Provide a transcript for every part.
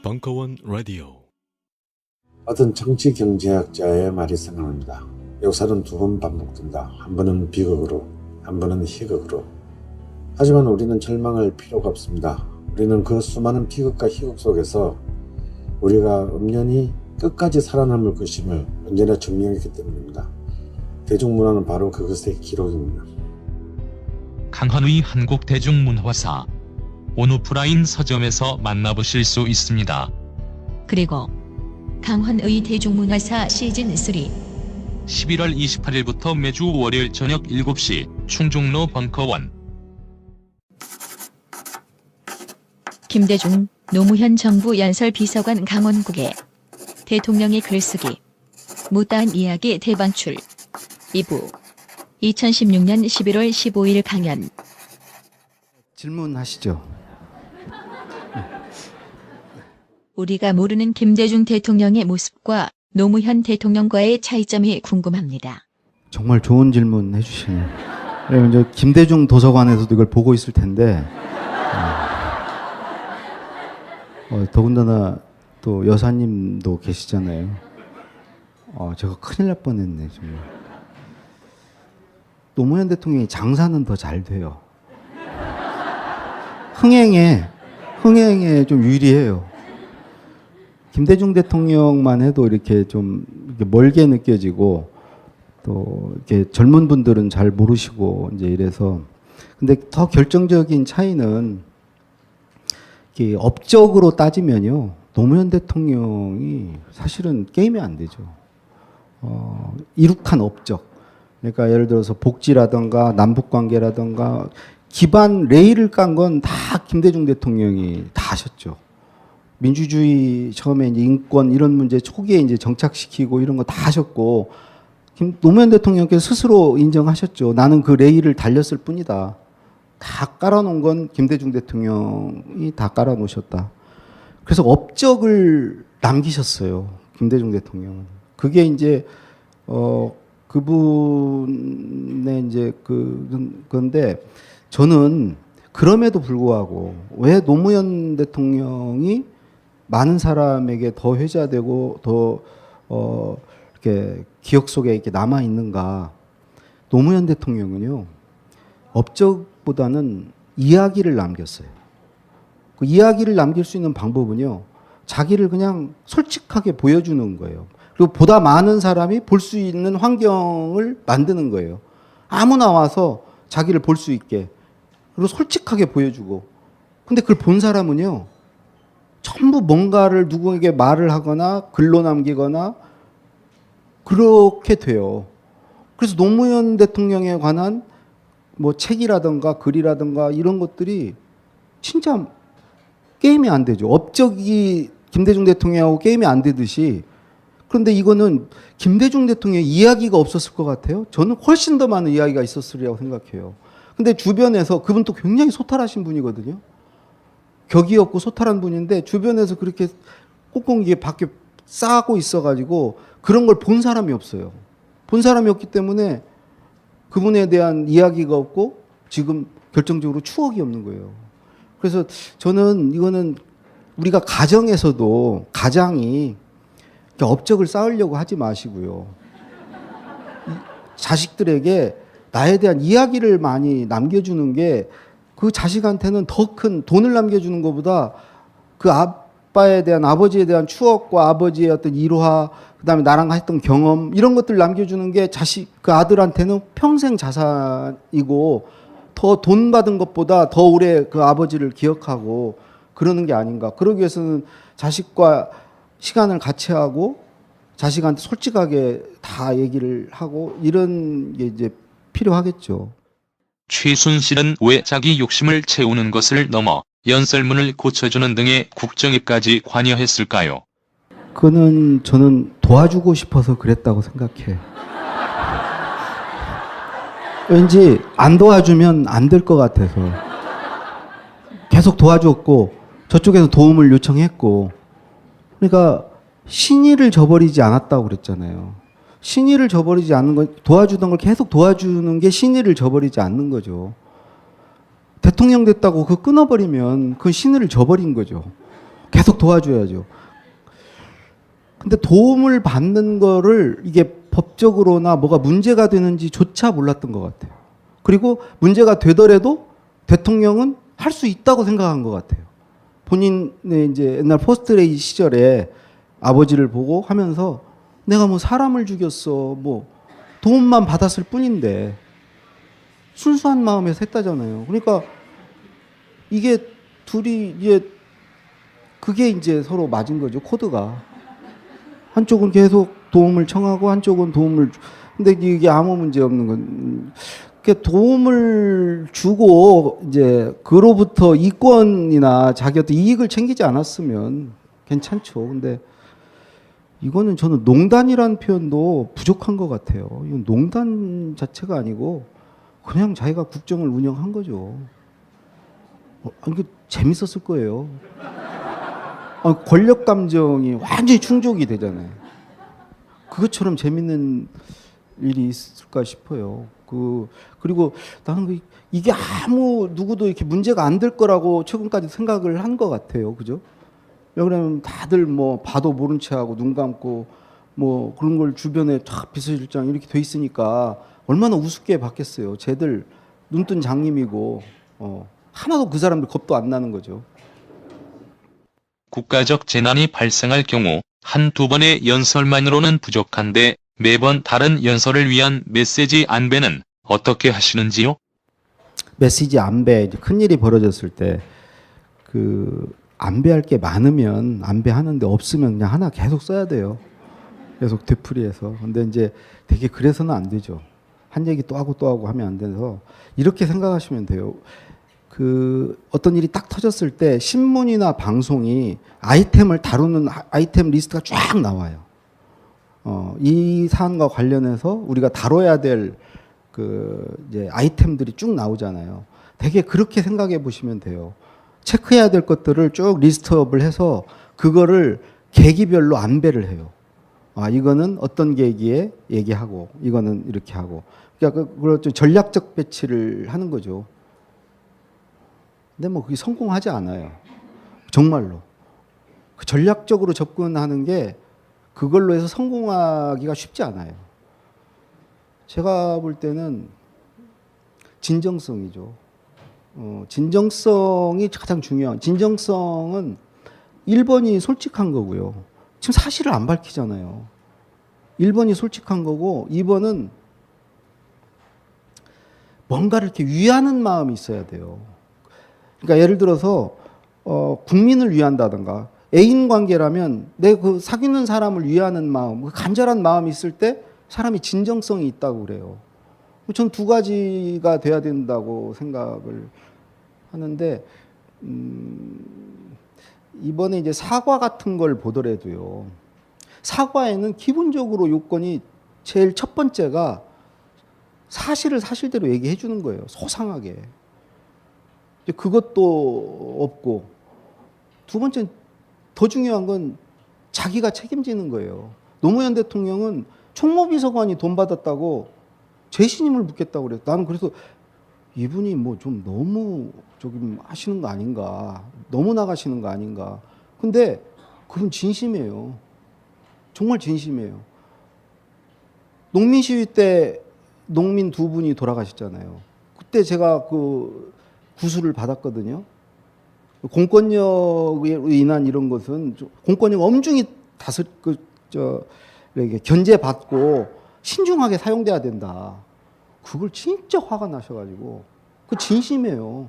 벙커원 라디오. 어떤 정치 경제학자의 말이 생각납니다. 역사는 두 번 반복된다. 한 번은 비극으로, 한 번은 희극으로. 하지만 우리는 절망할 필요가 없습니다. 우리는 그 수많은 비극과 희극 속에서 우리가 엄연히 끝까지 살아남을 것임을 언제나 증명했기 때문입니다. 대중문화는 바로 그것의 기록입니다. 강헌의 한국대중문화사 온오프라인 서점에서 만나보실 수 있습니다. 그리고 강헌의 대중문화사 시즌3 11월 28일부터 매주 월요일 저녁 7시 충중로 벙커원. 김대중, 노무현 정부 연설비서관 강원국의 대통령의 글쓰기 못다한 이야기 대방출 2부 2016년 11월 15일 강연. 질문하시죠. 우리가 모르는 김대중 대통령의 모습과 노무현 대통령과의 차이점이 궁금합니다. 정말 좋은 질문 해주시네요. 이제 김대중 도서관에서도 이걸 보고 있을 텐데 더군다나 또 여사님도 계시잖아요. 제가 큰일 날 뻔했네 정말. 노무현 대통령이 장사는 더 잘 돼요. 흥행에 좀 유리해요. 김대중 대통령만 해도 이렇게 좀 이렇게 멀게 느껴지고 또 이렇게 젊은 분들은 잘 모르시고 이제 이래서. 근데 더 결정적인 차이는 이게 업적으로 따지면요, 노무현 대통령이 사실은 게임이 안 되죠. 이룩한 업적. 그러니까 예를 들어서 복지라든가 남북관계라든가 기반 레일을 깐 건 다 김대중 대통령이 다 하셨죠. 민주주의 처음에 이제 인권 이런 문제 초기에 이제 정착시키고 이런 거 다 하셨고, 노무현 대통령께서 스스로 인정하셨죠. 나는 그 레일을 달렸을 뿐이다. 다 깔아놓은 건 김대중 대통령이 다 깔아놓으셨다. 그래서 업적을 남기셨어요. 김대중 대통령은. 그게 이제 그분의 이제 그건데, 저는 그럼에도 불구하고 왜 노무현 대통령이 많은 사람에게 더 회자되고 더 이렇게 기억 속에 이렇게 남아 있는가? 노무현 대통령은요, 업적보다는 이야기를 남겼어요. 그 이야기를 남길 수 있는 방법은요, 자기를 그냥 솔직하게 보여주는 거예요. 그리고 보다 많은 사람이 볼 수 있는 환경을 만드는 거예요. 아무나 와서 자기를 볼 수 있게. 그리고 솔직하게 보여주고. 근데 그걸 본 사람은요, 전부 뭔가를 누구에게 말을 하거나 글로 남기거나 그렇게 돼요. 그래서 노무현 대통령에 관한 뭐 책이라든가 글이라든가 이런 것들이 진짜 게임이 안 되죠. 업적이 김대중 대통령하고 게임이 안 되듯이. 그런데 이거는 김대중 대통령의 이야기가 없었을 것 같아요. 저는 훨씬 더 많은 이야기가 있었으리라고 생각해요. 근데 주변에서, 그분도 굉장히 소탈하신 분이거든요. 격이 없고 소탈한 분인데 주변에서 그렇게 꽁꽁 밖에 싸고 있어가지고 그런 걸 본 사람이 없어요. 본 사람이 없기 때문에 그분에 대한 이야기가 없고 지금 결정적으로 추억이 없는 거예요. 그래서 저는 이거는 우리가 가정에서도 가장이 업적을 쌓으려고 하지 마시고요. 자식들에게 나에 대한 이야기를 많이 남겨주는 게 그 자식한테는 더 큰 돈을 남겨주는 것보다 그 아빠에 대한, 아버지에 대한 추억과 아버지의 어떤 일화, 그 다음에 나랑 했던 경험, 이런 것들 남겨주는 게 그 아들한테는 평생 자산이고 더 돈 받은 것보다 더 오래 그 아버지를 기억하고 그러는 게 아닌가. 그러기 위해서는 자식과 시간을 같이 하고 자식한테 솔직하게 다 얘기를 하고 이런 게 이제 필요하겠죠. 최순실은 왜 자기 욕심을 채우는 것을 넘어 연설문을 고쳐주는 등의 국정에까지 관여했을까요? 그거는 저는 도와주고 싶어서 그랬다고 생각해. 왠지 안 도와주면 안 될 것 같아서. 계속 도와줬고 저쪽에서 도움을 요청했고. 그러니까 신의를 저버리지 않았다고 그랬잖아요. 신의를 저버리지 않는 건, 도와주던 걸 계속 도와주는 게 신의를 저버리지 않는 거죠. 대통령 됐다고 그거 끊어버리면 그 신의를 저버린 거죠. 계속 도와줘야죠. 근데 도움을 받는 거를 이게 법적으로나 뭐가 문제가 되는지조차 몰랐던 것 같아요. 그리고 문제가 되더라도 대통령은 할 수 있다고 생각한 것 같아요. 본인의 이제 옛날 포스트레이 시절에 아버지를 보고 하면서 내가 뭐 사람을 죽였어, 뭐 도움만 받았을 뿐인데 순수한 마음에서 했다잖아요. 그러니까 이게 둘이 이제 그게 이제 서로 맞은 거죠. 코드가. 한쪽은 계속 도움을 청하고 한쪽은 도움을 근데 이게 아무 문제 없는 건 도움을 주고 이제 그로부터 이권이나 자기 어떤 이익을 챙기지 않았으면 괜찮죠. 근데 이거는 저는 농단이라는 표현도 부족한 것 같아요. 이건 농단 자체가 아니고 그냥 자기가 국정을 운영한 거죠. 이게 재밌었을 거예요. 권력 감정이 완전히 충족이 되잖아요. 그것처럼 재밌는 일이 있을까 싶어요. 그리고 나는 이게 아무 누구도 이렇게 문제가 안 될 거라고 최근까지 생각을 한 것 같아요. 그죠? 왜 그러면 다들 뭐 봐도 모른 채 하고 눈 감고 뭐 그런 걸 주변에 탁 비서실장 이렇게 돼 있으니까 얼마나 우습게 봤겠어요. 쟤들 눈뜬 장님이고 하나도 그 사람들 겁도 안 나는 거죠. 국가적 재난이 발생할 경우 한두 번의 연설만으로는 부족한데 매번 다른 연설을 위한 메시지 안배는 어떻게 하시는지요? 메시지 안배, 큰일이 벌어졌을 때 안배할 게 많으면 안배하는데 없으면 그냥 하나 계속 써야 돼요. 계속 되풀이해서. 근데 이제 되게 그래서는 안 되죠. 한 얘기 또 하고 하면 안 돼서 이렇게 생각하시면 돼요. 어떤 일이 딱 터졌을 때 신문이나 방송이 아이템을 다루는 아이템 리스트가 쫙 나와요. 이 사안과 관련해서 우리가 다뤄야 될 이제 아이템들이 쭉 나오잖아요. 되게 그렇게 생각해 보시면 돼요. 체크해야 될 것들을 쭉 리스트업을 해서 그거를 계기별로 안배를 해요. 이거는 어떤 계기에 얘기하고 이거는 이렇게 하고. 그러니까 그걸 좀 전략적 배치를 하는 거죠. 근데 뭐 그게 성공하지 않아요. 정말로. 전략적으로 접근하는 게 그걸로 해서 성공하기가 쉽지 않아요. 제가 볼 때는 진정성이죠. 진정성이 가장 중요한. 진정성은 1번이 솔직한 거고요. 지금 사실을 안 밝히잖아요. 1번이 솔직한 거고 2번은 뭔가를 이렇게 위하는 마음이 있어야 돼요. 그러니까 예를 들어서 국민을 위한다든가 애인 관계라면 내 그 사귀는 사람을 위하는 마음, 간절한 마음이 있을 때 사람이 진정성이 있다고 그래요. 전 두 가지가 돼야 된다고 생각을 하는데 이번에 이제 사과 같은 걸 보더라도요. 사과에는 기본적으로 요건이 제일 첫 번째가 사실을 사실대로 얘기해 주는 거예요. 소상하게. 그것도 없고 두 번째는 더 중요한 건 자기가 책임지는 거예요. 노무현 대통령은 총무비서관이 돈 받았다고 재신임을 묻겠다고 그래요. 나는 그래서 이분이 뭐 좀 너무 조금 하시는 거 아닌가, 너무 나가시는 거 아닌가. 근데 그건 진심이에요. 정말 진심이에요. 농민 시위 때 농민 두 분이 돌아가셨잖아요. 그때 제가 구술을 받았거든요. 공권력으로 인한 이런 것은 공권력 엄중히 이렇게 견제받고 신중하게 사용돼야 된다. 그걸 진짜 화가 나셔가지고 그 진심이에요.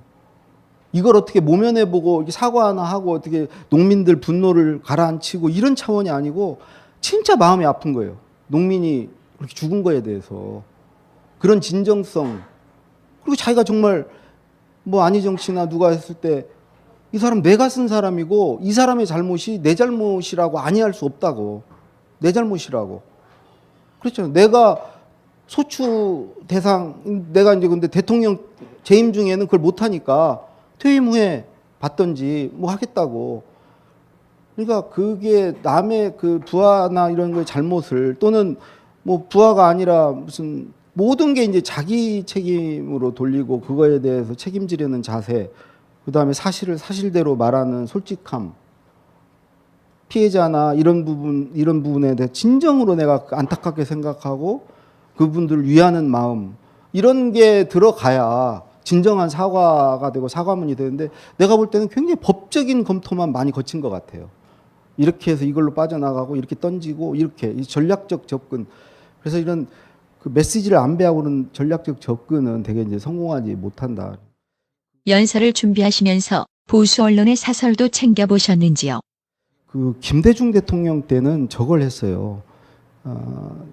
이걸 어떻게 모면해보고 사과 하나 하고 어떻게 농민들 분노를 가라앉히고 이런 차원이 아니고 진짜 마음이 아픈 거예요. 농민이 그렇게 죽은 거에 대해서 그런 진정성. 그리고 자기가 정말 뭐 안희정 씨나 누가 했을 때 이 사람 내가 쓴 사람이고 이 사람의 잘못이 내 잘못이라고 아니할 수 없다고. 내 잘못이라고. 그렇죠. 내가 소추 대상, 내가 이제 근데 대통령 재임 중에는 그걸 못하니까 퇴임 후에 받던지 뭐 하겠다고. 그러니까 그게 남의 그 부하나 이런 거의 잘못을 또는 뭐 부하가 아니라 무슨 모든 게 이제 자기 책임으로 돌리고 그거에 대해서 책임지려는 자세, 그다음에 사실을 사실대로 말하는 솔직함, 피해자나 이런 부분에 대해 진정으로 내가 안타깝게 생각하고 그분들을 위하는 마음, 이런 게 들어가야 진정한 사과가 되고 사과문이 되는데, 내가 볼 때는 굉장히 법적인 검토만 많이 거친 것 같아요. 이렇게 해서 이걸로 빠져나가고 이렇게 던지고 이렇게 이 전략적 접근. 그래서 이런 그 메시지를 안배하고는 전략적 접근은 되게 이제 성공하지 못한다. 연설을 준비하시면서 보수 언론의 사설도 챙겨보셨는지요? 그 김대중 대통령 때는 저걸 했어요.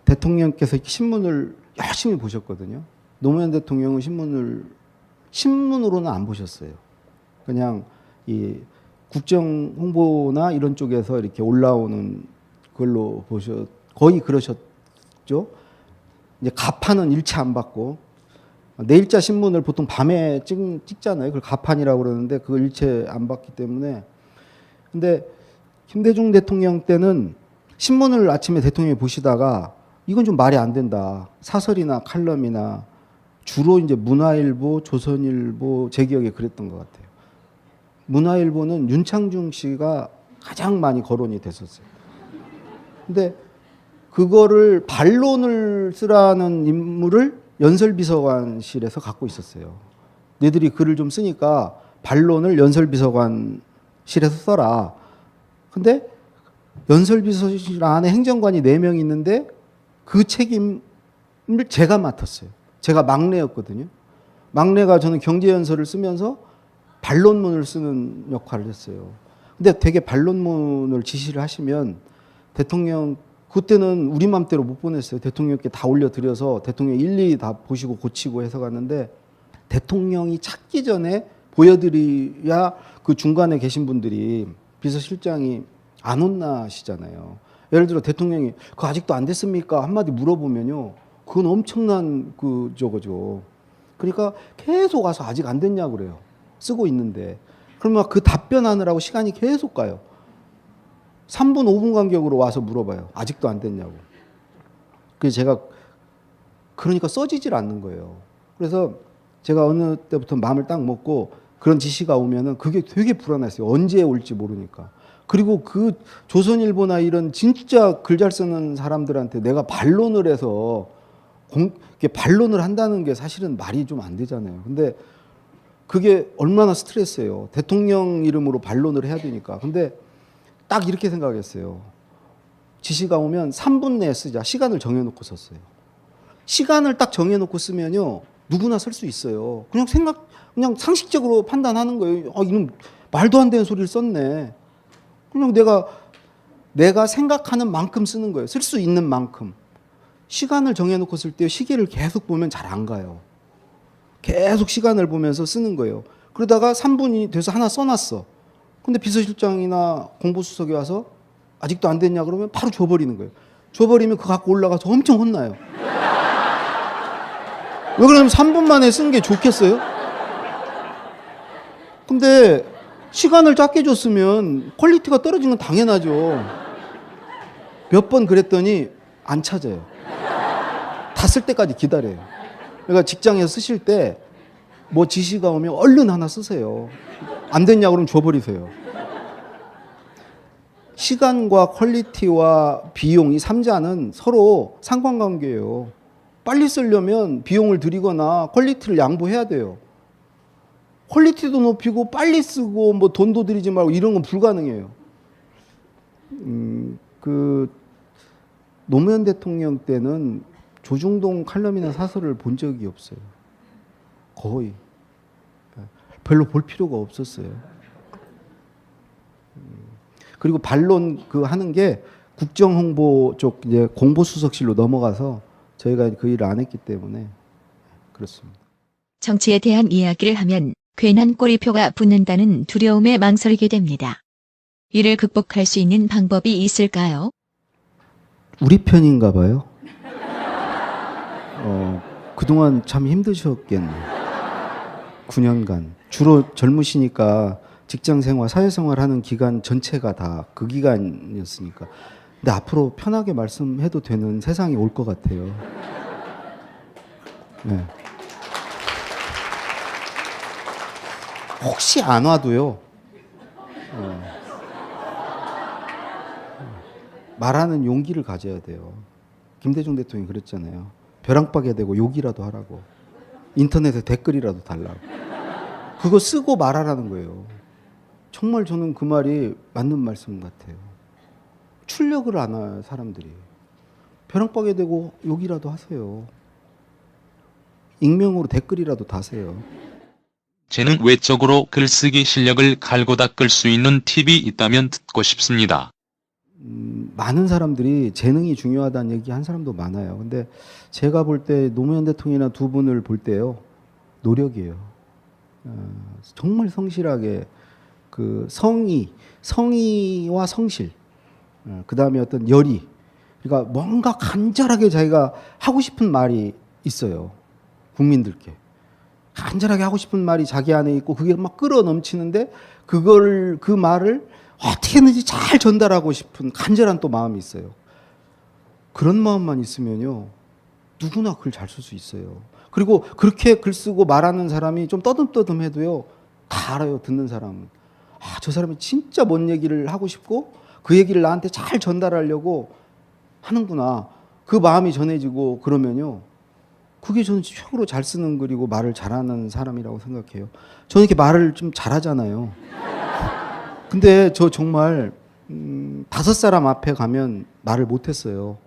대통령께서 신문을 열심히 보셨거든요. 노무현 대통령은 신문으로는 안 보셨어요. 그냥 이 국정 홍보나 이런 쪽에서 이렇게 올라오는 걸로 거의 그러셨죠. 이제 가판은 일체 안 받고, 내일자 신문을 보통 밤에 찍잖아요. 그걸 가판이라고 그러는데 그걸 일체 안 받기 때문에. 근데 김대중 대통령 때는 신문을 아침에 대통령이 보시다가 이건 좀 말이 안 된다. 사설이나 칼럼이나 주로 이제 문화일보, 조선일보, 제 기억에 그랬던 것 같아요. 문화일보는 윤창중 씨가 가장 많이 거론이 됐었어요. 근데 그거를 반론을 쓰라는 임무를 연설비서관실에서 갖고 있었어요. 너희들이 글을 좀 쓰니까 반론을 연설비서관실에서 써라. 근데 연설비서실 안에 행정관이 4명 있는데 그 책임을 제가 맡았어요. 제가 막내였거든요. 막내가 저는 경제연설을 쓰면서 반론문을 쓰는 역할을 했어요. 근데 되게 반론문을 지시를 하시면 대통령, 그때는 우리 맘대로 못 보냈어요. 대통령께 다 올려드려서 대통령 일일이 다 보시고 고치고 해서 갔는데, 대통령이 찾기 전에 보여드려야 그 중간에 계신 분들이, 비서실장이 안 혼나시잖아요. 예를 들어 대통령이 그거 아직도 안 됐습니까? 한마디 물어보면요, 그건 엄청난 저거죠. 그러니까 계속 와서 아직 안 됐냐고 그래요. 쓰고 있는데. 그러면 그 답변하느라고 시간이 계속 가요. 3분, 5분 간격으로 와서 물어봐요. 아직도 안 됐냐고. 그래서 제가, 그러니까 써지질 않는 거예요. 그래서 제가 어느 때부터 마음을 딱 먹고 그런 지시가 오면은 그게 되게 불안했어요. 언제 올지 모르니까. 그리고 그 조선일보나 이런 진짜 글 잘 쓰는 사람들한테 내가 반론을 해서 반론을 한다는 게 사실은 말이 좀 안 되잖아요. 근데 그게 얼마나 스트레스예요. 대통령 이름으로 반론을 해야 되니까. 근데 딱 이렇게 생각했어요. 지시가 오면 3분 내에 쓰자. 시간을 정해놓고 썼어요. 시간을 딱 정해놓고 쓰면요, 누구나 쓸 수 있어요. 그냥 상식적으로 판단하는 거예요. 이놈 말도 안 되는 소리를 썼네. 그냥 내가 생각하는 만큼 쓰는 거예요. 쓸 수 있는 만큼. 시간을 정해놓고 쓸 때 시계를 계속 보면 잘 안 가요. 계속 시간을 보면서 쓰는 거예요. 그러다가 3분이 돼서 하나 써놨어. 근데 비서실장이나 공보수석이 와서 아직도 안 됐냐 그러면 바로 줘버리는 거예요. 줘버리면 그거 갖고 올라가서 엄청 혼나요. 왜 그러냐면 3분 만에 쓴 게 좋겠어요? 근데 시간을 짧게 줬으면 퀄리티가 떨어진 건 당연하죠. 몇 번 그랬더니 안 찾아요. 다 쓸 때까지 기다려요. 그러니까 직장에서 쓰실 때 뭐 지시가 오면 얼른 하나 쓰세요. 안 됐냐 그러면 줘버리세요. 시간과 퀄리티와 비용, 이 3자는 서로 상관관계예요. 빨리 쓰려면 비용을 들이거나 퀄리티를 양보해야 돼요. 퀄리티도 높이고 빨리 쓰고 뭐 돈도 들이지 말고 이런 건 불가능해요. 그 노무현 대통령 때는 조중동 칼럼이나 사설을 본 적이 없어요. 거의. 별로 볼 필요가 없었어요. 그리고 반론 하는 게 국정홍보 쪽 이제 공보수석실로 넘어가서 저희가 그 일을 안 했기 때문에 그렇습니다. 정치에 대한 이야기를 하면 괜한 꼬리표가 붙는다는 두려움에 망설이게 됩니다. 이를 극복할 수 있는 방법이 있을까요? 우리 편인가 봐요. 그동안 참 힘드셨겠네요. 9년간. 주로 젊으시니까 직장생활, 사회생활 하는 기간 전체가 다 그 기간이었으니까. 근데 앞으로 편하게 말씀해도 되는 세상이 올 것 같아요. 네. 혹시 안 와도요. 말하는 용기를 가져야 돼요. 김대중 대통령이 그랬잖아요. 벼랑박에 대고 욕이라도 하라고. 인터넷에 댓글이라도 달라고. 그거 쓰고 말하라는 거예요. 정말 저는 그 말이 맞는 말씀 같아요. 출력을 안 해요, 사람들이. 벼랑박에 대고 욕이라도 하세요. 익명으로 댓글이라도 다세요. 재능 외적으로 글쓰기 실력을 갈고 닦을 수 있는 팁이 있다면 듣고 싶습니다. 많은 사람들이 재능이 중요하다는 얘기 한 사람도 많아요. 근데 제가 볼 때 노무현 대통령이나 두 분을 볼 때요. 노력이에요. 정말 성실하게 그 성의와 성실, 그 다음에 어떤 열의, 그러니까 뭔가 간절하게 자기가 하고 싶은 말이 있어요. 국민들께. 간절하게 하고 싶은 말이 자기 안에 있고 그게 막 끌어 넘치는데 그 말을 어떻게든지 잘 전달하고 싶은 간절한 또 마음이 있어요. 그런 마음만 있으면요. 누구나 글 잘 쓸 수 있어요. 그리고 그렇게 글 쓰고 말하는 사람이 좀 떠듬떠듬해도요. 다 알아요. 듣는 사람은. 아, 저 사람이 진짜 뭔 얘기를 하고 싶고 그 얘기를 나한테 잘 전달하려고 하는구나. 그 마음이 전해지고 그러면요. 그게 저는 최고로 잘 쓰는 글이고 말을 잘하는 사람이라고 생각해요. 저는 이렇게 말을 좀 잘하잖아요. 근데 저 정말 5사람 앞에 가면 말을 못했어요.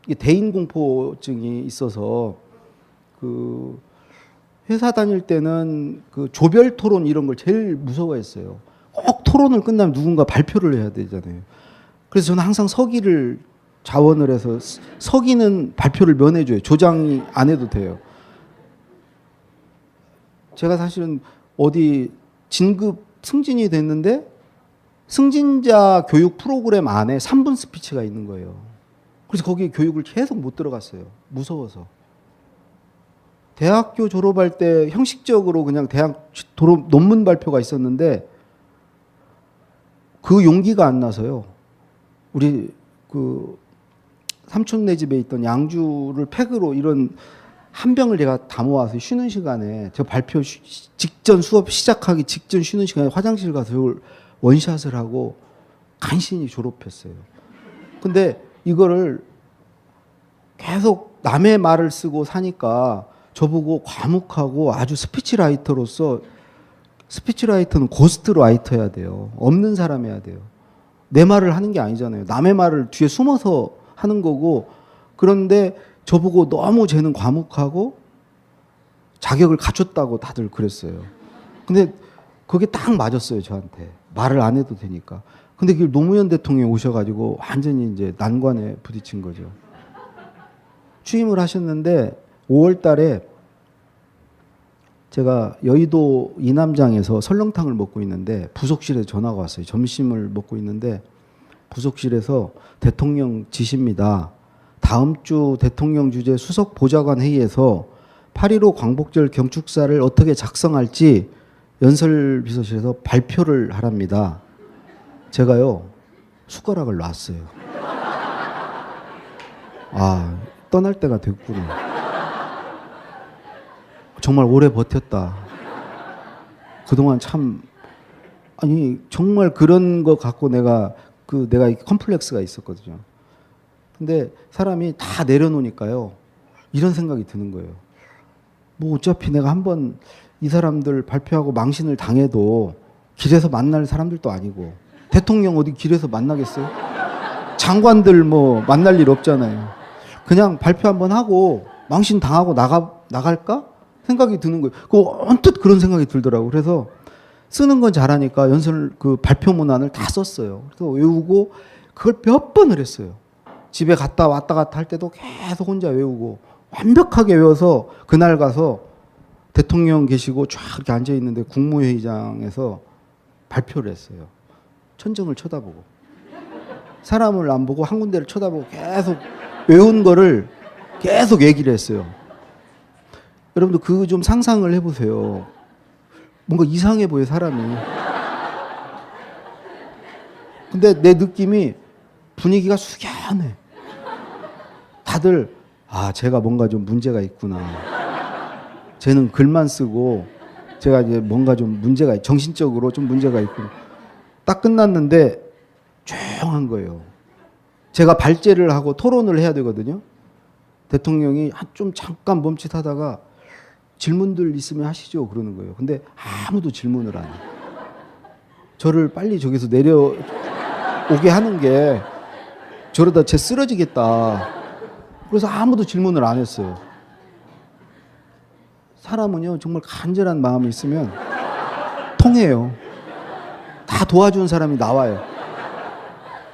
이게 대인공포증이 있어서 그 회사 다닐 때는 그 조별 토론 이런 걸 제일 무서워했어요. 꼭 토론을 끝나면 누군가 발표를 해야 되잖아요. 그래서 저는 항상 서기를 자원을 해서 서기는 발표를 면해줘요. 조장이 안 해도 돼요. 제가 사실은 어디 진급 승진이 됐는데 승진자 교육 프로그램 안에 3분 스피치가 있는 거예요. 그래서 거기 교육을 계속 못 들어갔어요. 무서워서. 대학교 졸업할 때 형식적으로 그냥 대학 졸업 논문 발표가 있었는데 그 용기가 안 나서요. 우리 그 삼촌네 집에 있던 양주를 팩으로 이런 한 병을 제가 다 모아서 쉬는 시간에 저 발표 직전 수업 시작하기 직전 쉬는 시간에 화장실 가서 이걸 원샷을 하고 간신히 졸업했어요. 근데 이거를 계속 남의 말을 쓰고 사니까 저보고 과묵하고 아주 스피치라이터로서 스피치라이터는 고스트라이터여야 돼요. 없는 사람 해야 돼요. 내 말을 하는 게 아니잖아요. 남의 말을 뒤에 숨어서 하는 거고 그런데 저보고 너무 쟤는 과묵하고 자격을 갖췄다고 다들 그랬어요. 근데 그게 딱 맞았어요, 저한테. 말을 안 해도 되니까. 근데 그 노무현 대통령이 오셔가지고 완전히 이제 난관에 부딪힌 거죠. 취임을 하셨는데 5월 달에 제가 여의도 이남장에서 설렁탕을 먹고 있는데 부속실에 전화가 왔어요. 점심을 먹고 있는데 부속실에서 대통령 지시입니다. 다음 주 대통령 주재 수석 보좌관 회의에서 8.15 광복절 경축사를 어떻게 작성할지 연설비서실에서 발표를 하랍니다. 제가요 숟가락을 놨어요. 아, 떠날 때가 됐구나. 정말 오래 버텼다. 그동안 참 아니 정말 그런 거 갖고 내가 컴플렉스가 있었거든요. 근데 사람이 다 내려놓으니까요. 이런 생각이 드는 거예요. 뭐 어차피 내가 한번 이 사람들 발표하고 망신을 당해도 길에서 만날 사람들도 아니고 대통령 어디 길에서 만나겠어요? 장관들 뭐 만날 일 없잖아요. 그냥 발표 한번 하고 망신 당하고 나갈까? 생각이 드는 거예요. 그 언뜻 그런 생각이 들더라고요. 그래서 쓰는 건 잘하니까 그 발표 문안을 다 썼어요. 그래서 외우고 그걸 몇 번을 했어요. 집에 갔다 왔다 갔다 할 때도 계속 혼자 외우고 완벽하게 외워서 그날 가서 대통령 계시고 쫙 이렇게 앉아 있는데 국무회의장에서 발표를 했어요. 천정을 쳐다보고 사람을 안 보고 한 군데를 쳐다보고 계속 외운 거를 계속 얘기를 했어요. 여러분도 그거 좀 상상을 해보세요. 뭔가 이상해 보여 사람이. 근데 내 느낌이 분위기가 숙연해. 다들 아, 제가 뭔가 좀 문제가 있구나. 쟤는 글만 쓰고 제가 이제 뭔가 좀 문제가, 정신적으로 좀 문제가 있구나. 딱 끝났는데 조용한 거예요. 제가 발제를 하고 토론을 해야 되거든요. 대통령이 좀 잠깐 멈칫하다가 질문들 있으면 하시죠 그러는 거예요. 근데 아무도 질문을 안 해요. 저를 빨리 저기서 내려오게 하는 게 저러다 쟤 쓰러지겠다. 그래서 아무도 질문을 안 했어요. 사람은요 정말 간절한 마음이 있으면 통해요. 다 도와주는 사람이 나와요.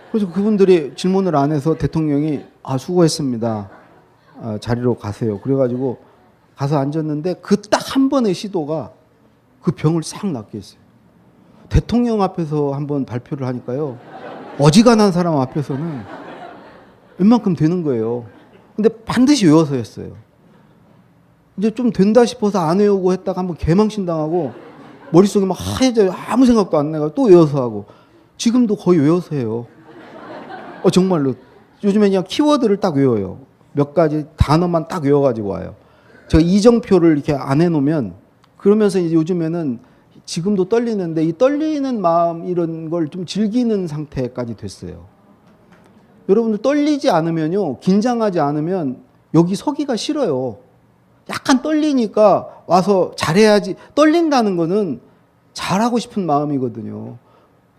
그래서 그분들이 질문을 안 해서 대통령이 수고했습니다. 자리로 가세요. 그래가지고 가서 앉았는데 그 딱 한 번의 시도가 그 병을 싹 낫게 했어요. 대통령 앞에서 한번 발표를 하니까요. 어지간한 사람 앞에서는 웬만큼 되는 거예요. 근데 반드시 외워서 했어요. 이제 좀 된다 싶어서 안 외우고 했다가 한번 개망신 당하고 머릿속이 막 하얘져요. 아무 생각도 안 나고 또 외워서 하고. 지금도 거의 외워서 해요. 정말로. 요즘에 그냥 키워드를 딱 외워요. 몇 가지 단어만 딱 외워가지고 와요. 제가 이정표를 이렇게 안 해놓으면 그러면서 이제 요즘에는 지금도 떨리는데 이 떨리는 마음 이런 걸 좀 즐기는 상태까지 됐어요. 여러분들 떨리지 않으면요. 긴장하지 않으면 여기 서기가 싫어요. 약간 떨리니까 와서 잘해야지. 떨린다는 거는 잘하고 싶은 마음이거든요.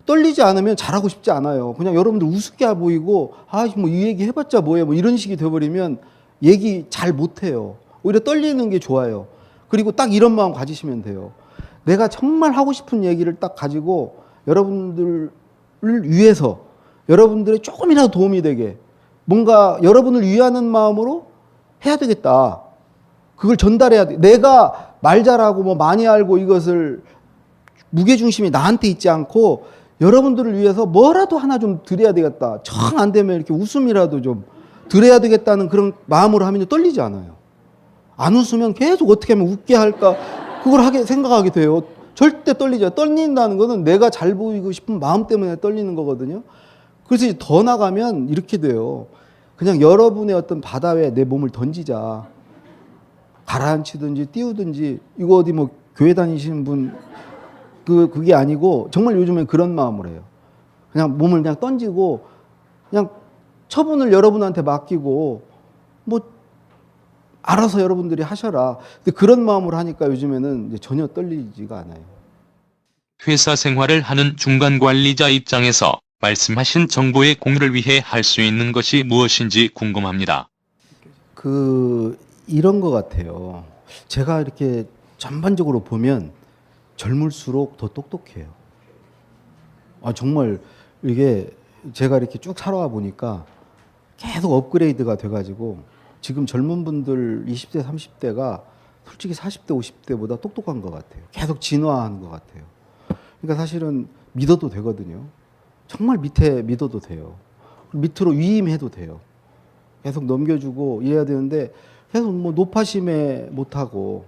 떨리지 않으면 잘하고 싶지 않아요. 그냥 여러분들 우습게 보이고 뭐 이 얘기 해봤자 뭐해 뭐 이런 식이 돼버리면 얘기 잘 못해요. 오히려 떨리는 게 좋아요. 그리고 딱 이런 마음 가지시면 돼요. 내가 정말 하고 싶은 얘기를 딱 가지고 여러분들을 위해서 여러분들의 조금이라도 도움이 되게 뭔가 여러분을 위하는 마음으로 해야 되겠다. 그걸 전달해야 돼. 내가 말 잘하고 뭐 많이 알고 이것을 무게중심이 나한테 있지 않고 여러분들을 위해서 뭐라도 하나 좀 드려야 되겠다. 정 안 되면 이렇게 웃음이라도 좀 드려야 되겠다는 그런 마음으로 하면 떨리지 않아요. 안 웃으면 계속 어떻게 하면 웃게 할까 그걸 생각하게 돼요. 절대 떨리지 않아요. 떨린다는 거는 내가 잘 보이고 싶은 마음 때문에 떨리는 거거든요. 그래서 이제 더 나가면 이렇게 돼요. 그냥 여러분의 어떤 바다 위에 내 몸을 던지자. 가라앉히든지 띄우든지. 이거 어디 뭐 교회 다니시는 분 그게 아니고 정말 요즘엔 그런 마음을 해요. 그냥 몸을 그냥 던지고 그냥 처분을 여러분한테 맡기고 뭐 알아서 여러분들이 하셔라. 근데 그런 마음으로 하니까 요즘에는 이제 전혀 떨리지가 않아요. 회사 생활을 하는 중간 관리자 입장에서 말씀하신 정보의 공유를 위해 할 수 있는 것이 무엇인지 궁금합니다. 이런 것 같아요. 제가 이렇게 전반적으로 보면 젊을수록 더 똑똑해요. 정말 이게 제가 이렇게 쭉 살아와 보니까 계속 업그레이드가 돼가지고 지금 젊은 분들 20대, 30대가 솔직히 40대, 50대보다 똑똑한 것 같아요. 계속 진화하는 것 같아요. 그러니까 사실은 믿어도 되거든요. 정말 밑에 믿어도 돼요. 밑으로 위임해도 돼요. 계속 넘겨주고 이래야 되는데 계속 뭐 노파심에 못하고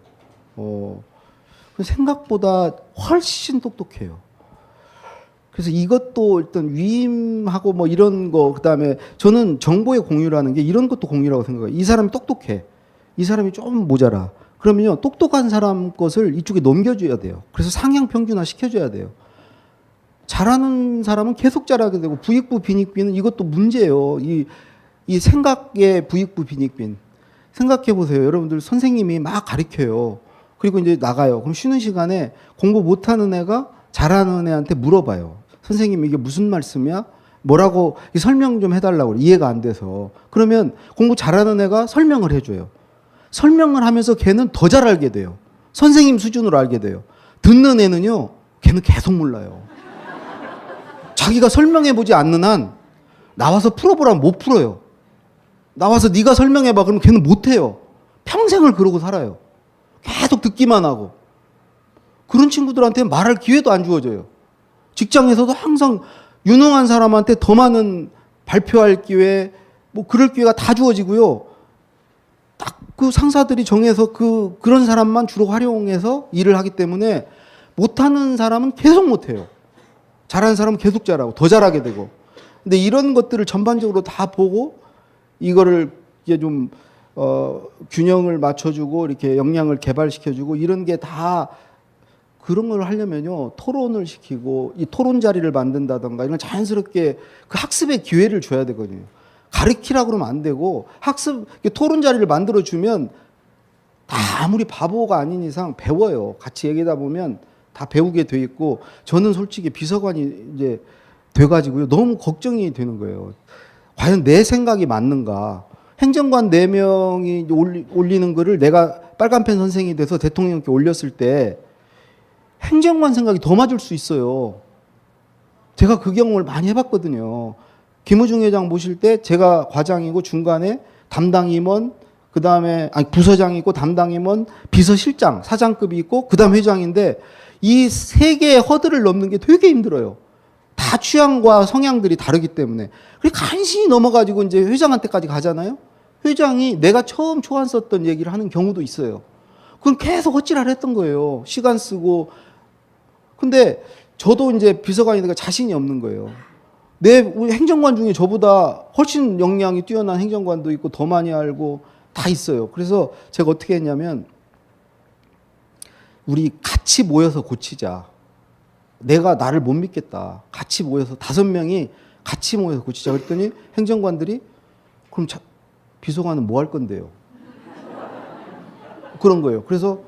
생각보다 훨씬 똑똑해요. 그래서 이것도 일단 위임하고 뭐 이런 거, 그 다음에 저는 정보의 공유라는 게 이런 것도 공유라고 생각해요. 이 사람이 똑똑해. 이 사람이 좀 모자라. 그러면요, 똑똑한 사람 것을 이쪽에 넘겨줘야 돼요. 그래서 상향 평준화 시켜줘야 돼요. 잘하는 사람은 계속 잘하게 되고, 부익부, 빈익빈은 이것도 문제예요. 이 생각의 부익부, 빈익빈. 생각해 보세요. 여러분들 선생님이 막 가르쳐요. 그리고 이제 나가요. 그럼 쉬는 시간에 공부 못하는 애가 잘하는 애한테 물어봐요. 선생님 이게 무슨 말씀이야? 뭐라고 설명 좀 해달라고 그래. 이해가 안 돼서. 그러면 공부 잘하는 애가 설명을 해줘요. 설명을 하면서 걔는 더 잘 알게 돼요. 선생님 수준으로 알게 돼요. 듣는 애는요, 걔는 계속 몰라요. 자기가 설명해보지 않는 한 나와서 풀어보라면 못 풀어요. 나와서 네가 설명해봐 그러면 걔는 못해요. 평생을 그러고 살아요. 계속 듣기만 하고. 그런 친구들한테 말할 기회도 안 주어져요. 직장에서도 항상 유능한 사람한테 더 많은 발표할 기회, 뭐 그럴 기회가 다 주어지고요. 딱 그 상사들이 정해서 그런 사람만 주로 활용해서 일을 하기 때문에 못하는 사람은 계속 못해요. 잘하는 사람은 계속 잘하고 더 잘하게 되고. 근데 이런 것들을 전반적으로 다 보고 이거를 이제 좀 균형을 맞춰주고 이렇게 역량을 개발시켜주고 이런 게 다 그런 걸 하려면요 토론을 시키고 이 토론 자리를 만든다던가 이런 자연스럽게 그 학습의 기회를 줘야 되거든요. 가르치라 그러면 안 되고 학습 토론 자리를 만들어 주면 다 아무리 바보가 아닌 이상 배워요. 같이 얘기하다 보면 다 배우게 돼 있고 저는 솔직히 비서관이 이제 돼가지고요 너무 걱정이 되는 거예요. 과연 내 생각이 맞는가? 행정관 4명이 올리는 거를 내가 빨간펜 선생이 돼서 대통령께 올렸을 때 행정관 생각이 더 맞을 수 있어요. 제가 그 경험을 많이 해봤거든요. 김우중 회장 모실 때 제가 과장이고 중간에 담당 임원, 그 다음에 부서장이 있고 담당 임원, 비서실장, 사장급이 있고 그 다음 회장인데 이 3개의 허들을 넘는 게 되게 힘들어요. 다 취향과 성향들이 다르기 때문에. 그래서 간신히 넘어가지고 이제 회장한테까지 가잖아요. 회장이 내가 처음 초안 썼던 얘기를 하는 경우도 있어요. 그건 계속 헛질을 했던 거예요. 시간 쓰고. 근데 저도 이제 비서관이니까 자신이 없는 거예요. 우리 행정관 중에 저보다 훨씬 역량이 뛰어난 행정관도 있고 더 많이 알고 다 있어요. 그래서 제가 어떻게 했냐면 우리 같이 모여서 고치자. 내가 나를 못 믿겠다. 같이 모여서 5명이 같이 모여서 고치자. 그랬더니 행정관들이 그럼 비서관은 뭐 할 건데요? 그런 거예요. 그래서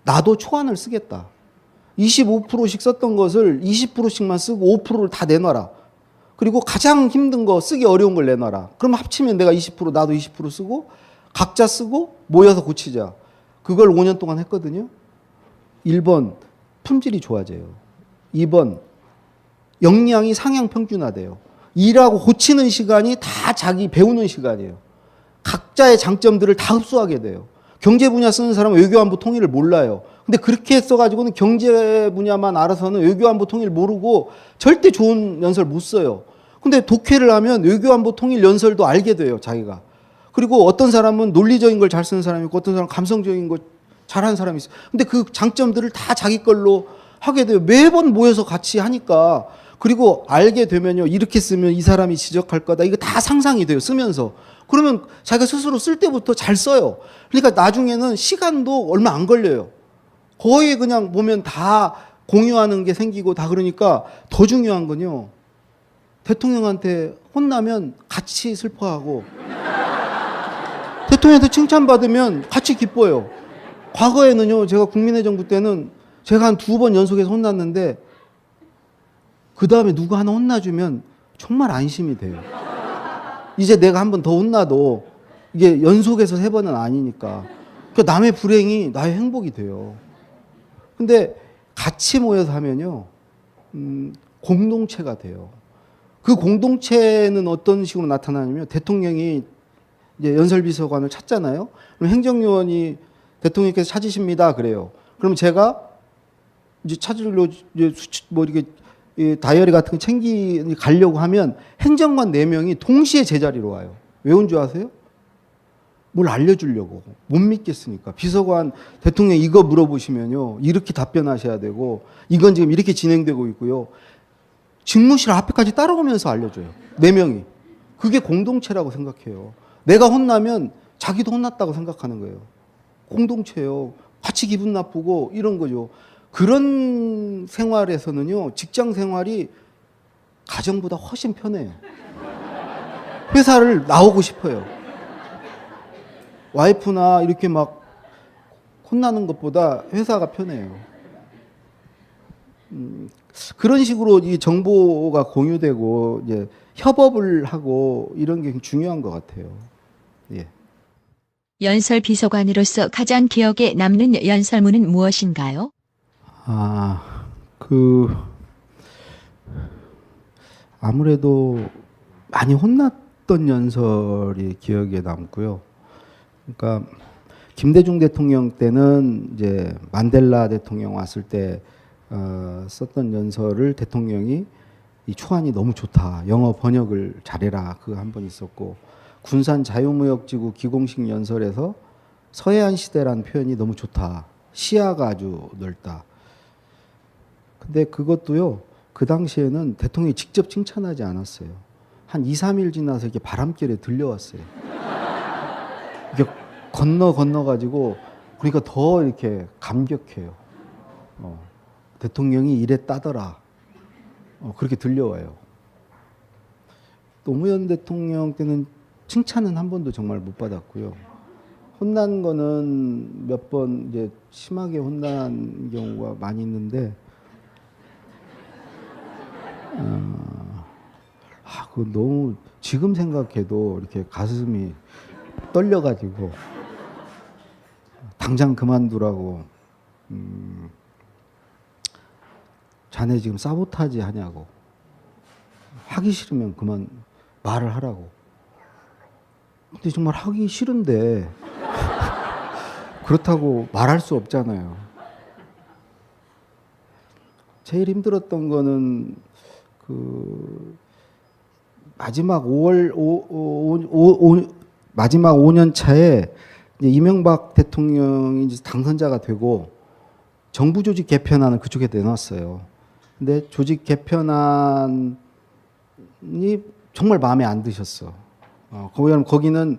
나도 초안을 쓰겠다. 25%씩 썼던 것을 20%씩만 쓰고 5%를 다 내놔라. 그리고 가장 힘든 거 쓰기 어려운 걸 내놔라. 그럼 합치면 내가 20% 나도 20% 쓰고 각자 쓰고 모여서 고치자. 그걸 5년 동안 했거든요. 1번 품질이 좋아져요. 2번 역량이 상향 평준화돼요. 일하고 고치는 시간이 다 자기 배우는 시간이에요. 각자의 장점들을 다 흡수하게 돼요. 경제 분야 쓰는 사람은 외교안보 통일을 몰라요. 근데 그렇게 써가지고는 경제 분야만 알아서는 외교안보 통일 모르고 절대 좋은 연설 못 써요. 근데 독해를 하면 외교안보 통일 연설도 알게 돼요, 자기가. 그리고 어떤 사람은 논리적인 걸 잘 쓰는 사람이 있고 어떤 사람은 감성적인 거 잘하는 사람이 있어요. 근데 그 장점들을 다 자기 걸로 하게 돼요. 매번 모여서 같이 하니까. 그리고 알게 되면요, 이렇게 쓰면 이 사람이 지적할 거다. 이거 다 상상이 돼요, 쓰면서. 그러면 자기가 스스로 쓸 때부터 잘 써요. 그러니까 나중에는 시간도 얼마 안 걸려요. 거의 그냥 보면 다 공유하는 게 생기고 다 그러니까 더 중요한 건요. 대통령한테 혼나면 같이 슬퍼하고 대통령한테 칭찬받으면 같이 기뻐요. 과거에는요. 제가 국민의 정부 때는 제가 한 2번 연속해서 혼났는데 그 다음에 누가 하나 혼나주면 정말 안심이 돼요. 이제 내가 한 번 더 혼나도 이게 연속해서 3번은 아니니까. 그러니까 남의 불행이 나의 행복이 돼요. 근데 같이 모여서 하면요, 공동체가 돼요. 그 공동체는 어떤 식으로 나타나냐면 대통령이 이제 연설비서관을 찾잖아요. 그럼 행정요원이 대통령께서 찾으십니다. 그래요. 그럼 제가 이제 찾으려 이제 뭐 이렇게 다이어리 같은 거 가려고 하면 행정관 4명이 동시에 제자리로 와요. 왜 온 줄 아세요? 뭘 알려주려고. 못 믿겠으니까. 비서관 대통령 이거 물어보시면요. 이렇게 답변하셔야 되고 이건 지금 이렇게 진행되고 있고요. 직무실 앞에까지 따라오면서 알려줘요. 4명이. 그게 공동체라고 생각해요. 내가 혼나면 자기도 혼났다고 생각하는 거예요. 공동체요. 같이 기분 나쁘고 이런 거죠. 그런 생활에서는요. 직장 생활이 가정보다 훨씬 편해요. 회사를 나오고 싶어요. 와이프나 이렇게 막 혼나는 것보다 회사가 편해요. 그런 식으로 이 정보가 공유되고 이제 협업을 하고 이런 게 중요한 것 같아요. 예. 연설 비서관으로서 가장 기억에 남는 연설문은 무엇인가요? 아무래도 많이 혼났던 연설이 기억에 남고요. 그러니까 김대중 대통령 때는 이제 만델라 대통령 왔을 때 썼던 연설을 대통령이 이 초안이 너무 좋다. 영어 번역을 잘해라. 그거 한 번 있었고 군산 자유무역지구 기공식 연설에서 서해안 시대라는 표현이 너무 좋다. 시야가 아주 넓다. 근데 그것도요. 그 당시에는 대통령이 직접 칭찬하지 않았어요. 한 2, 3일 지나서 이렇게 바람결에 들려왔어요. 이게 건너가지고 그러니까 더 이렇게 감격해요. 대통령이 이랬다더라. 그렇게 들려와요. 노무현 대통령 때는 칭찬은 한 번도 정말 못 받았고요. 혼난 거는 몇 번 이제 심하게 혼난 경우가 많이 있는데, 그거 너무 지금 생각해도 이렇게 가슴이 떨려가지고 당장 그만두라고. 자네 지금 사보타지 하냐고. 하기 싫으면 그만 말을 하라고. 근데 정말 하기 싫은데 그렇다고 말할 수 없잖아요. 제일 힘들었던 거는 그 마지막 마지막 5년 차에 이명박 대통령이 이제 당선자가 되고 정부 조직 개편안을 그쪽에 내놨어요. 근데 조직 개편안이 정말 마음에 안 드셨어. 거기는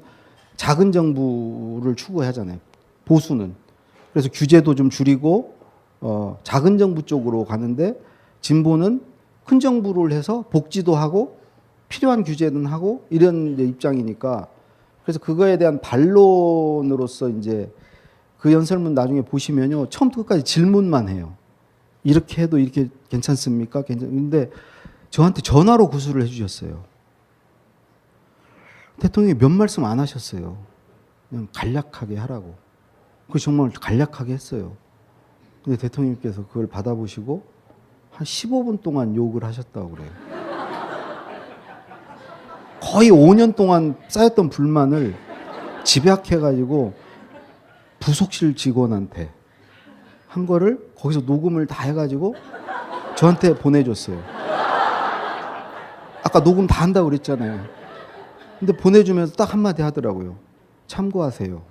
작은 정부를 추구하잖아요. 보수는. 그래서 규제도 좀 줄이고 작은 정부 쪽으로 가는데 진보는 큰 정부를 해서 복지도 하고 필요한 규제는 하고 이런 이제 입장이니까 그래서 그거에 대한 반론으로서 이제 그 연설문 나중에 보시면요. 처음부터 끝까지 질문만 해요. 이렇게 해도 이렇게 괜찮습니까? 근데 저한테 전화로 구술을 해주셨어요. 대통령이 몇 말씀 안 하셨어요. 그냥 간략하게 하라고. 그 정말 간략하게 했어요. 근데 대통령께서 그걸 받아보시고 한 15분 동안 욕을 하셨다고 그래요. 거의 5년 동안 쌓였던 불만을 집약해가지고 부속실 직원한테 한 거를 거기서 녹음을 다 해가지고 저한테 보내줬어요. 아까 녹음 다 한다고 그랬잖아요. 근데 보내주면서 딱 한마디 하더라고요. 참고하세요.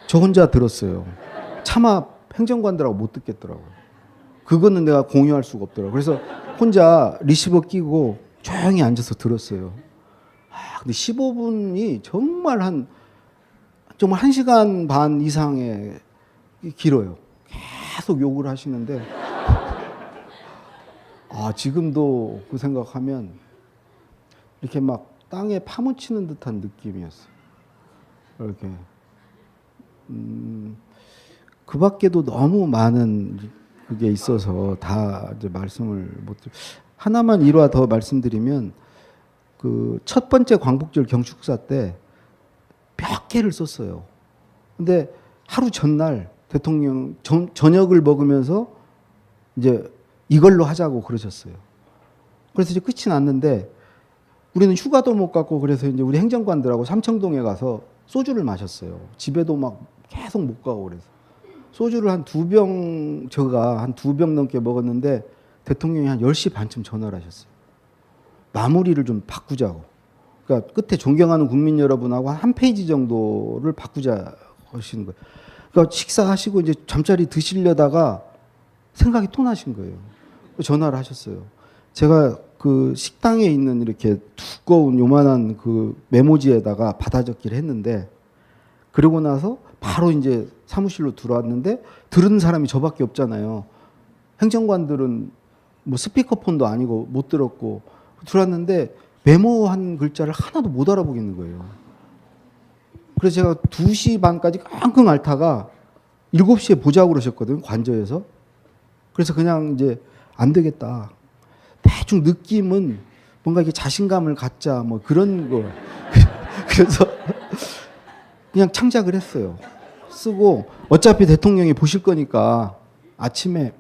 저 혼자 들었어요. 차마 행정관들하고 못 듣겠더라고요. 그거는 내가 공유할 수가 없더라고요. 그래서 혼자 리시버 끼고 조용히 앉아서 들었어요. 근데 15분이 정말 한 1시간 반 이상의 길어요. 계속 욕을 하시는데 지금도 그 생각하면 이렇게 막 땅에 파묻히는 듯한 느낌이었어요. 이렇게 그 밖에도 너무 많은 그게 있어서 다 이제 말씀을 못 하나만 일화 더 말씀드리면 그 첫 번째 광복절 경축사 때 몇 개를 썼어요. 근데 하루 전날 대통령 저녁을 먹으면서 이제 이걸로 하자고 그러셨어요. 그래서 이제 끝이 났는데 우리는 휴가도 못 갔고 그래서 이제 우리 행정관들하고 삼청동에 가서 소주를 마셨어요. 집에도 막 계속 못 가고 그래서 소주를 한 2병 제가 한 2병 넘게 먹었는데 대통령이 한 10시 반쯤 전화를 하셨어요. 마무리를 좀 바꾸자고. 그러니까 끝에 존경하는 국민 여러분하고 한 페이지 정도를 바꾸자 하시는 거예요. 그러니까 식사하시고 이제 잠자리 드시려다가 생각이 또 나신 거예요. 전화를 하셨어요. 제가 그 식당에 있는 이렇게 두꺼운 요만한 그 메모지에다가 받아 적기를 했는데 그러고 나서 바로 이제 사무실로 들어왔는데 들은 사람이 저밖에 없잖아요. 행정관들은 뭐 스피커폰도 아니고 못 들었고 들어왔는데 메모한 글자를 하나도 못 알아보겠는 거예요. 그래서 제가 2시 반까지 끙끙 앓다가 7시에 보자고 그러셨거든요. 관저에서. 그래서 그냥 이제 안 되겠다. 대충 느낌은 뭔가 이게 자신감을 갖자 뭐 그런 거. 그래서 그냥 창작을 했어요. 쓰고 어차피 대통령이 보실 거니까 아침에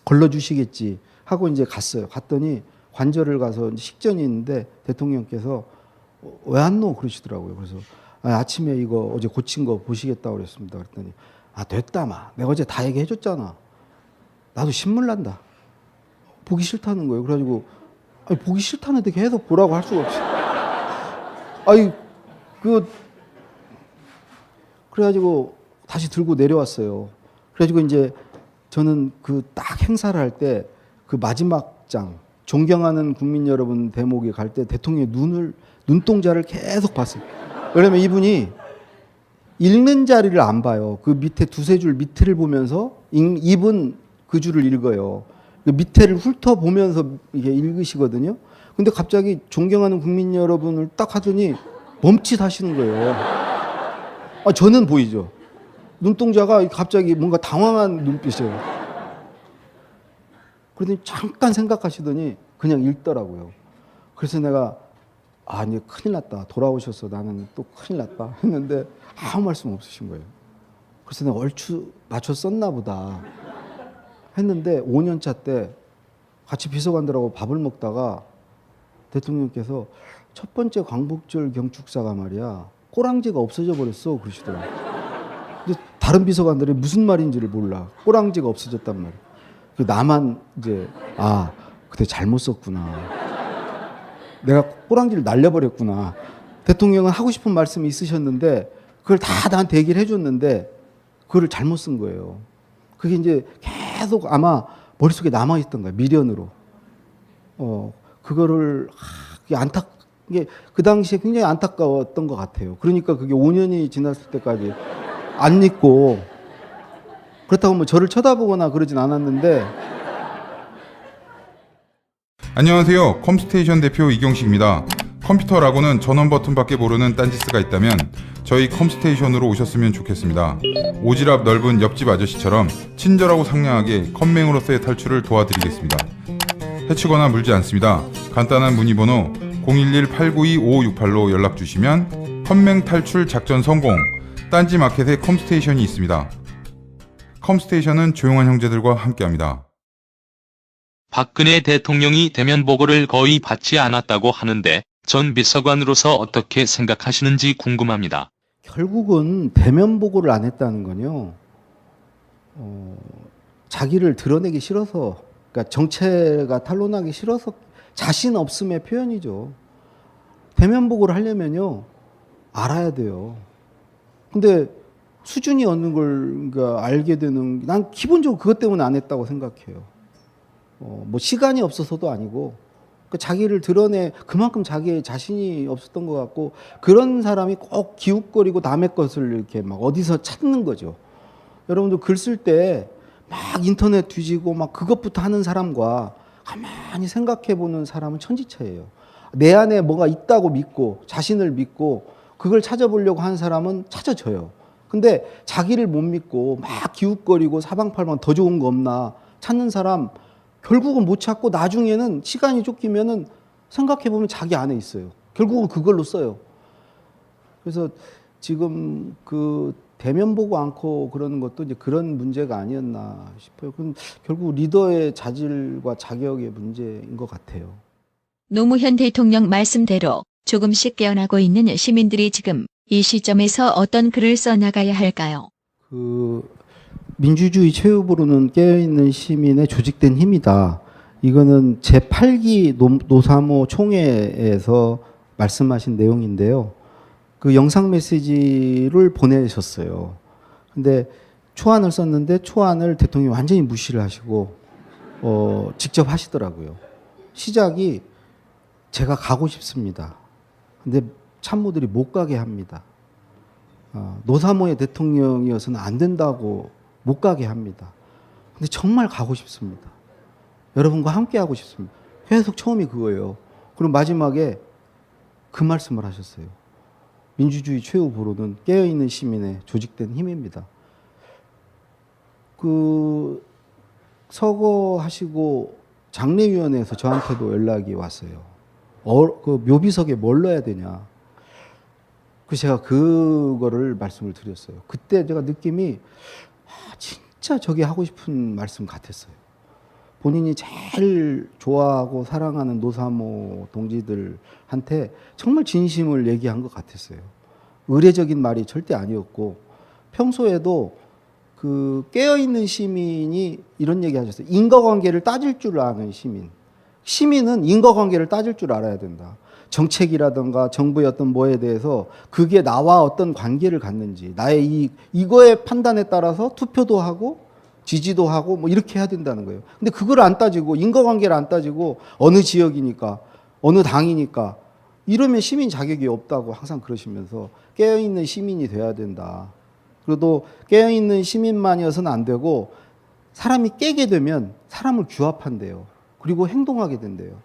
걸러주시겠지 하고 이제 갔어요. 갔더니 관저를 가서 식전이 있는데 대통령께서 왜 안 넣어 그러시더라고요. 그래서 아침에 이거 어제 고친 거 보시겠다고 그랬습니다. 그랬더니 됐다 마. 내가 어제 다 얘기해 줬잖아. 나도 신물 난다. 보기 싫다는 거예요. 그래가지고 보기 싫다는데 계속 보라고 할 수가 없어요. 그래가지고 다시 들고 내려왔어요. 그래가지고 이제 저는 그 딱 행사를 할 때 그 마지막 장 존경하는 국민 여러분 대목에 갈 때 대통령의 눈동자를 계속 봤어요. 왜냐면 이분이 읽는 자리를 안 봐요. 그 밑에 두세 줄 밑을 보면서 입은 그 줄을 읽어요. 그 밑에를 훑어보면서 이게 읽으시거든요. 근데 갑자기 존경하는 국민 여러분을 딱 하더니 멈칫하시는 거예요. 저는 보이죠. 눈동자가 갑자기 뭔가 당황한 눈빛이에요. 그러더니 잠깐 생각하시더니 그냥 읽더라고요. 그래서 내가 이제 큰일 났다. 돌아오셔서 나는 또 큰일 났다 했는데 아무 말씀 없으신 거예요. 그래서 내가 얼추 맞춰 썼나 보다 했는데 5년차 때 같이 비서관들하고 밥을 먹다가 대통령께서 첫 번째 광복절 경축사가 말이야 꼬랑지가 없어져 버렸어 그러시더라고요. 근데 다른 비서관들이 무슨 말인지를 몰라. 꼬랑지가 없어졌단 말이야. 나만 이제 그때 잘못 썼구나. 내가 꼬랑지를 날려버렸구나. 대통령은 하고 싶은 말씀이 있으셨는데 그걸 다 나한테 얘기를 해줬는데 그걸 잘못 쓴 거예요. 그게 이제 계속 아마 머릿속에 남아있던 거예요. 미련으로. 그거를 이게 그 당시에 굉장히 안타까웠던 것 같아요. 그러니까 그게 5년이 지났을 때까지 안 잊고 그렇다고 뭐 저를 쳐다보거나 그러진 않았는데. 안녕하세요. 컴스테이션 대표 이경식입니다. 컴퓨터라고는 전원 버튼밖에 모르는 딴지스가 있다면 저희 컴스테이션으로 오셨으면 좋겠습니다. 오지랖 넓은 옆집 아저씨처럼 친절하고 상냥하게 컴맹으로서의 탈출을 도와드리겠습니다. 해치거나 물지 않습니다. 간단한 문의번호 011-892-5568로 연락주시면 컴맹 탈출 작전 성공! 딴지 마켓에 컴스테이션이 있습니다. 컴스테이션은 조용한 형제들과 함께합니다. 박근혜 대통령이 대면 보고를 거의 받지 않았다고 하는데 전 비서관으로서 어떻게 생각하시는지 궁금합니다. 결국은 대면 보고를 안 했다는 건요. 자기를 드러내기 싫어서, 그러니까 정체가 탄로나기 싫어서 자신 없음의 표현이죠. 대면 보고를 하려면요, 알아야 돼요. 근데 수준이 어느 걸 그러니까 알게 되는, 난 기본적으로 그것 때문에 안 했다고 생각해요. 뭐 시간이 없어서도 아니고, 그 자기를 드러내, 그만큼 자기의 자신이 없었던 것 같고, 그런 사람이 꼭 기웃거리고 남의 것을 이렇게 막 어디서 찾는 거죠. 여러분들 글 쓸 때 막 인터넷 뒤지고 막 그것부터 하는 사람과 가만히 생각해 보는 사람은 천지차예요. 내 안에 뭐가 있다고 믿고, 자신을 믿고, 그걸 찾아보려고 하는 사람은 찾아져요. 근데 자기를 못 믿고 막 기웃거리고 사방팔방 더 좋은 거 없나 찾는 사람, 결국은 못 찾고 나중에는 시간이 쫓기면은 생각해보면 자기 안에 있어요. 결국은 그걸로 써요. 그래서 지금 그 대면 보고 않고 그러는 것도 이제 그런 문제가 아니었나 싶어요. 그럼 결국 리더의 자질과 자격의 문제인 것 같아요. 노무현 대통령 말씀대로 조금씩 깨어나고 있는 시민들이 지금 이 시점에서 어떤 글을 써나가야 할까요? 민주주의 최후부로는 깨어있는 시민의 조직된 힘이다. 이거는 제8기 노사모 총회에서 말씀하신 내용인데요. 그 영상 메시지를 보내셨어요. 근데 초안을 썼는데 초안을 대통령이 완전히 무시를 하시고 직접 하시더라고요. 시작이 제가 가고 싶습니다. 근데 참모들이 못 가게 합니다. 노사모의 대통령이어서는 안 된다고 못 가게 합니다. 근데 정말 가고 싶습니다. 여러분과 함께 하고 싶습니다. 계속 처음이 그거예요. 그리고 마지막에 그 말씀을 하셨어요. 민주주의 최후 보루는 깨어있는 시민의 조직된 힘입니다. 그 서거하시고 장례위원회에서 저한테도 연락이 왔어요. 그 묘비석에 뭘 넣어야 되냐. 그래서 제가 그거를 말씀을 드렸어요. 그때 제가 느낌이 진짜 저게 하고 싶은 말씀 같았어요. 본인이 제일 좋아하고 사랑하는 노사모 동지들한테 정말 진심을 얘기한 것 같았어요. 의례적인 말이 절대 아니었고, 평소에도 그 깨어있는 시민이 이런 얘기 하셨어요. 인과관계를 따질 줄 아는 시민. 시민은 인과관계를 따질 줄 알아야 된다. 정책이라든가 정부의 어떤 뭐에 대해서 그게 나와 어떤 관계를 갖는지, 나의 이거의 판단에 따라서 투표도 하고 지지도 하고 뭐 이렇게 해야 된다는 거예요. 근데 그걸 안 따지고, 인과관계를 안 따지고, 어느 지역이니까, 어느 당이니까, 이러면 시민 자격이 없다고 항상 그러시면서 깨어있는 시민이 돼야 된다. 그래도 깨어있는 시민만이어서는 안 되고 사람이 깨게 되면 사람을 규합한대요. 그리고 행동하게 된대요.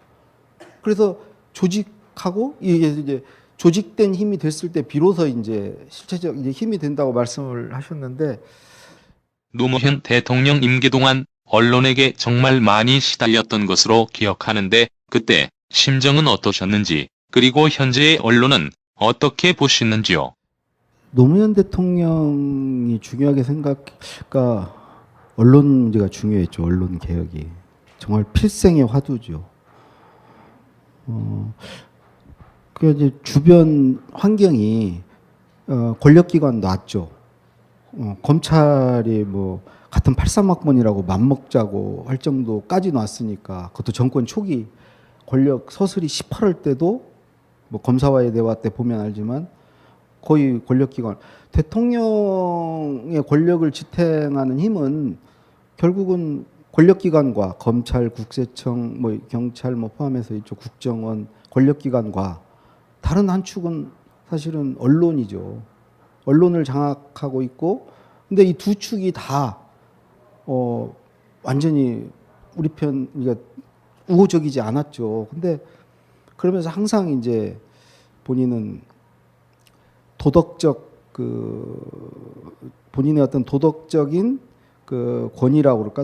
그래서 조직하고 이게 이제 조직된 힘이 됐을 때 비로소 이제 실체적 이제 힘이 된다고 말씀을 하셨는데 노무현 대통령 임기 동안 언론에게 정말 많이 시달렸던 것으로 기억하는데 그때 심정은 어떠셨는지 그리고 현재의 언론은 어떻게 보시는지요? 노무현 대통령이 중요하게 그러니까 언론 문제가 중요했죠. 언론 개혁이 정말 필생의 화두죠. 그 이제 주변 환경이 권력기관 놨죠. 검찰이 뭐 같은 83학번이라고 맘먹자고 할 정도까지 놨으니까 그것도 정권 초기 권력 서슬이 18할 때도 뭐 검사와의 대화 때 보면 알지만 거의 권력기관 대통령의 권력을 지탱하는 힘은 결국은 권력기관과 검찰, 국세청, 뭐 경찰 뭐 포함해서 이쪽 국정원 권력기관과 다른 한 축은 사실은 언론이죠. 언론을 장악하고 있고 근데 이 두 축이 다 완전히 우리 편 그러니까 우호적이지 않았죠. 근데 그러면서 항상 이제 본인은 도덕적 본인의 어떤 도덕적인 그 권위라고 그럴까?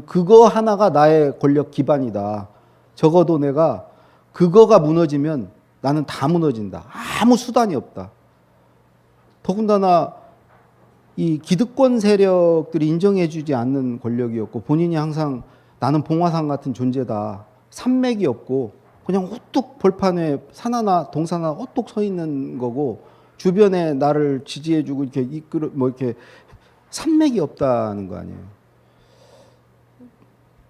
그거 하나가 나의 권력 기반이다. 적어도 내가 그거가 무너지면 나는 다 무너진다. 아무 수단이 없다. 더군다나 이 기득권 세력들이 인정해주지 않는 권력이었고 본인이 항상 나는 봉화산 같은 존재다. 산맥이 없고 그냥 우뚝 벌판에 산 하나 동산 하나 우뚝 서 있는 거고 주변에 나를 지지해주고 이렇게 이끌어 뭐 이렇게 산맥이 없다는 거 아니에요.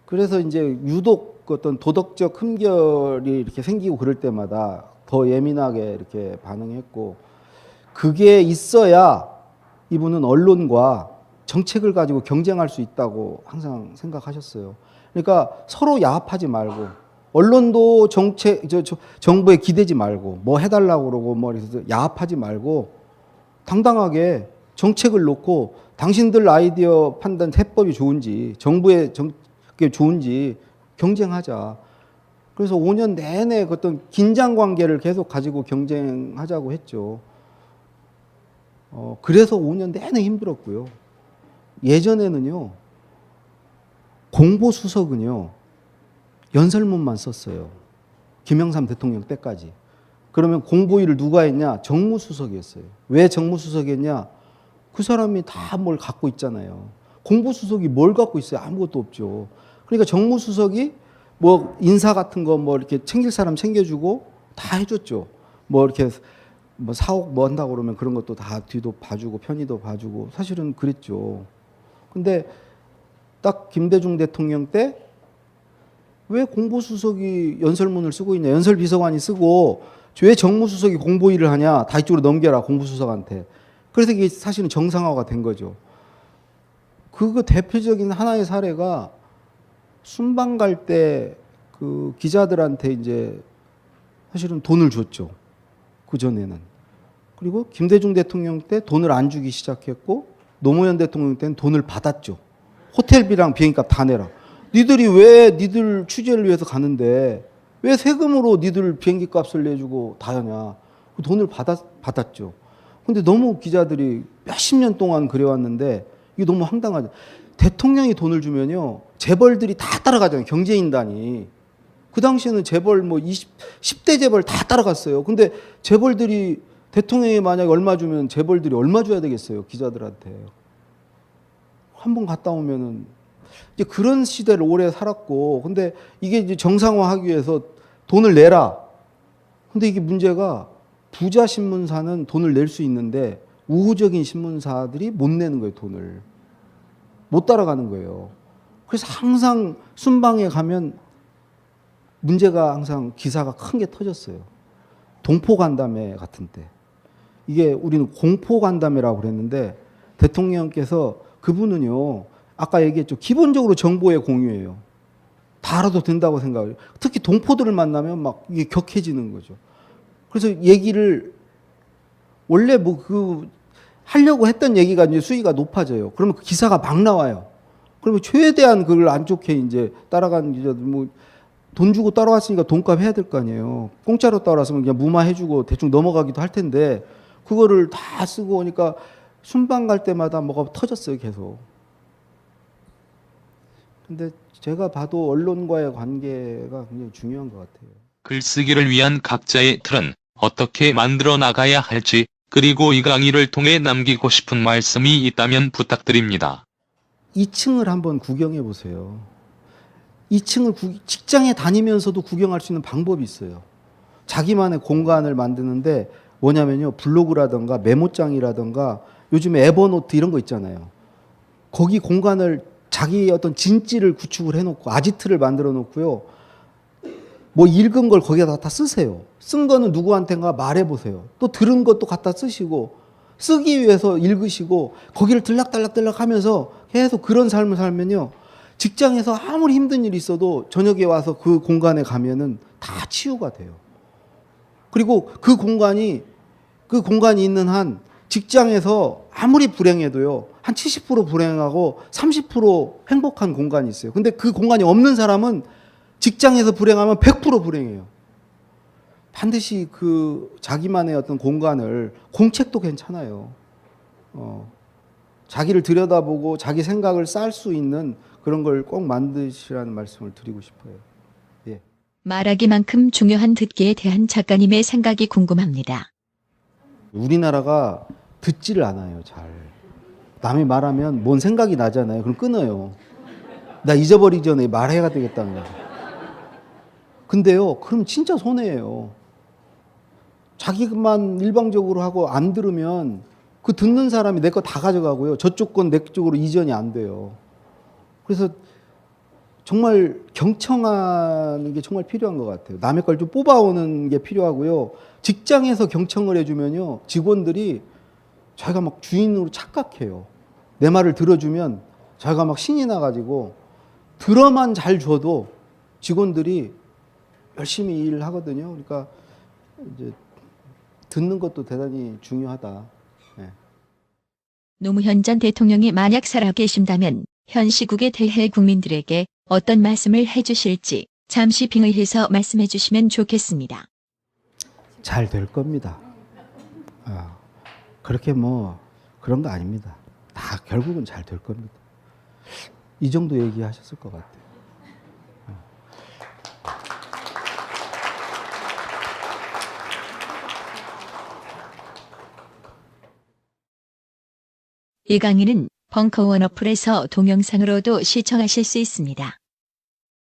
그래서 이제 유독 어떤 도덕적 흠결이 이렇게 생기고 그럴 때마다 더 예민하게 이렇게 반응했고 그게 있어야 이분은 언론과 정책을 가지고 경쟁할 수 있다고 항상 생각하셨어요. 그러니까 서로 야합하지 말고 언론도 정부에 기대지 말고 뭐 해달라고 그러고 뭐 그래서 야합하지 말고 당당하게 정책을 놓고 당신들 아이디어 판단 해법이 좋은지 정부의 정책이 좋은지 경쟁하자. 그래서 5년 내내 어떤 긴장 관계를 계속 가지고 경쟁하자고 했죠. 그래서 5년 내내 힘들었고요. 예전에는요, 공보수석은요, 연설문만 썼어요. 김영삼 대통령 때까지. 그러면 공보위를 누가 했냐? 정무수석이었어요. 왜 정무수석이었냐? 그 사람이 다 뭘 갖고 있잖아요. 공보수석이 뭘 갖고 있어요? 아무것도 없죠. 그러니까 정무수석이 뭐 인사 같은 거 뭐 이렇게 챙길 사람 챙겨주고 다 해줬죠. 뭐 이렇게 뭐 사옥 뭐 한다고 그러면 그런 것도 다 뒤도 봐주고 편의도 봐주고 사실은 그랬죠. 근데 딱 김대중 대통령 때 왜 공보수석이 연설문을 쓰고 있냐. 연설비서관이 쓰고 왜 정무수석이 공보일을 하냐. 다 이쪽으로 넘겨라 공보수석한테. 그래서 이게 사실은 정상화가 된 거죠. 그거 대표적인 하나의 사례가 순방 갈 때 그 기자들한테 이제 사실은 돈을 줬죠. 그전에는. 그리고 김대중 대통령 때 돈을 안 주기 시작했고 노무현 대통령 때는 돈을 받았죠. 호텔비랑 비행값 다 내라. 니들이 왜 니들 취재를 위해서 가는데 왜 세금으로 니들 비행기 값을 내주고 다 하냐. 돈을 받았죠. 근데 너무 기자들이 몇십 년 동안 그래왔는데 이게 너무 황당하죠. 대통령이 돈을 주면요. 재벌들이 다 따라가잖아요. 경제인단이. 그 당시에는 재벌 뭐 10대 재벌 다 따라갔어요. 근데 재벌들이 대통령이 만약에 얼마 주면 재벌들이 얼마 줘야 되겠어요. 기자들한테. 한 번 갔다 오면은 이제 그런 시대를 오래 살았고 근데 이게 이제 정상화하기 위해서 돈을 내라. 근데 이게 문제가 부자 신문사는 돈을 낼 수 있는데 우호적인 신문사들이 못 내는 거예요. 돈을. 못 따라가는 거예요. 그래서 항상 순방에 가면 문제가 항상 기사가 큰 게 터졌어요. 동포간담회 같은 때. 이게 우리는 공포간담회라고 그랬는데 대통령께서 그분은요. 아까 얘기했죠. 기본적으로 정보의 공유예요. 다 알아도 된다고 생각해요. 특히 동포들을 만나면 막 이게 격해지는 거죠. 그래서 얘기를 원래 하려고 했던 얘기가 이제 수위가 높아져요. 그러면 그 기사가 막 나와요. 그러면 최대한 그걸 안 좋게 이제 따라가는 기자들 돈 주고 따라왔으니까 돈값 해야 될 거 아니에요. 공짜로 따라왔으면 그냥 무마해주고 대충 넘어가기도 할 텐데 그거를 다 쓰고 오니까 순방 갈 때마다 뭐가 터졌어요, 계속. 근데 제가 봐도 언론과의 관계가 굉장히 중요한 것 같아요. 글쓰기를 위한 각자의 틀은 어떻게 만들어 나가야 할지, 그리고 이 강의를 통해 남기고 싶은 말씀이 있다면 부탁드립니다. 2층을 한번 구경해 보세요. 2층을 직장에 다니면서도 구경할 수 있는 방법이 있어요. 자기만의 공간을 만드는데 뭐냐면요. 블로그라든가 메모장이라든가 요즘에 에버노트 이런 거 있잖아요. 거기 공간을 자기의 어떤 진지를 구축을 해놓고 아지트를 만들어 놓고요. 뭐 읽은 걸 거기다 다 쓰세요. 쓴 거는 누구한테인가 말해보세요. 또 들은 것도 갖다 쓰시고 쓰기 위해서 읽으시고 거기를 들락달락 하면서 계속 그런 삶을 살면요. 직장에서 아무리 힘든 일이 있어도 저녁에 와서 그 공간에 가면은 다 치유가 돼요. 그리고 그 공간이 있는 한 직장에서 아무리 불행해도요. 한 70% 불행하고 30% 행복한 공간이 있어요. 근데 그 공간이 없는 사람은 직장에서 불행하면 100% 불행해요. 반드시 그 자기만의 어떤 공간을, 공책도 괜찮아요. 자기를 들여다보고 자기 생각을 쌀 수 있는 그런 걸 꼭 만드시라는 말씀을 드리고 싶어요. 예. 말하기만큼 중요한 듣기에 대한 작가님의 생각이 궁금합니다. 우리나라가 듣지를 않아요, 잘. 남이 말하면 뭔 생각이 나잖아요. 그럼 끊어요. 나 잊어버리기 전에 말해야 되겠다는 거죠. 근데요, 그럼 진짜 손해예요. 자기만 일방적으로 하고 안 들으면 그 듣는 사람이 내 거 다 가져가고요. 저쪽 건 내 쪽으로 이전이 안 돼요. 그래서 정말 경청하는 게 정말 필요한 것 같아요. 남의 걸 좀 뽑아오는 게 필요하고요. 직장에서 경청을 해주면요. 직원들이 자기가 막 주인으로 착각해요. 내 말을 들어주면 자기가 막 신이 나가지고 들어만 잘 줘도 직원들이 열심히 일을 하거든요. 그러니까 이제 듣는 것도 대단히 중요하다. 네. 노무현 전 대통령이 만약 살아계신다면 현 시국에 대해 국민들에게 어떤 말씀을 해주실지 잠시 빙의해서 말씀해 주시면 좋겠습니다. 잘 될 겁니다. 그렇게 그런 거 아닙니다. 다 결국은 잘 될 겁니다. 이 정도 얘기하셨을 것 같아요. 이 강의는 벙커원 어플에서 동영상으로도 시청하실 수 있습니다.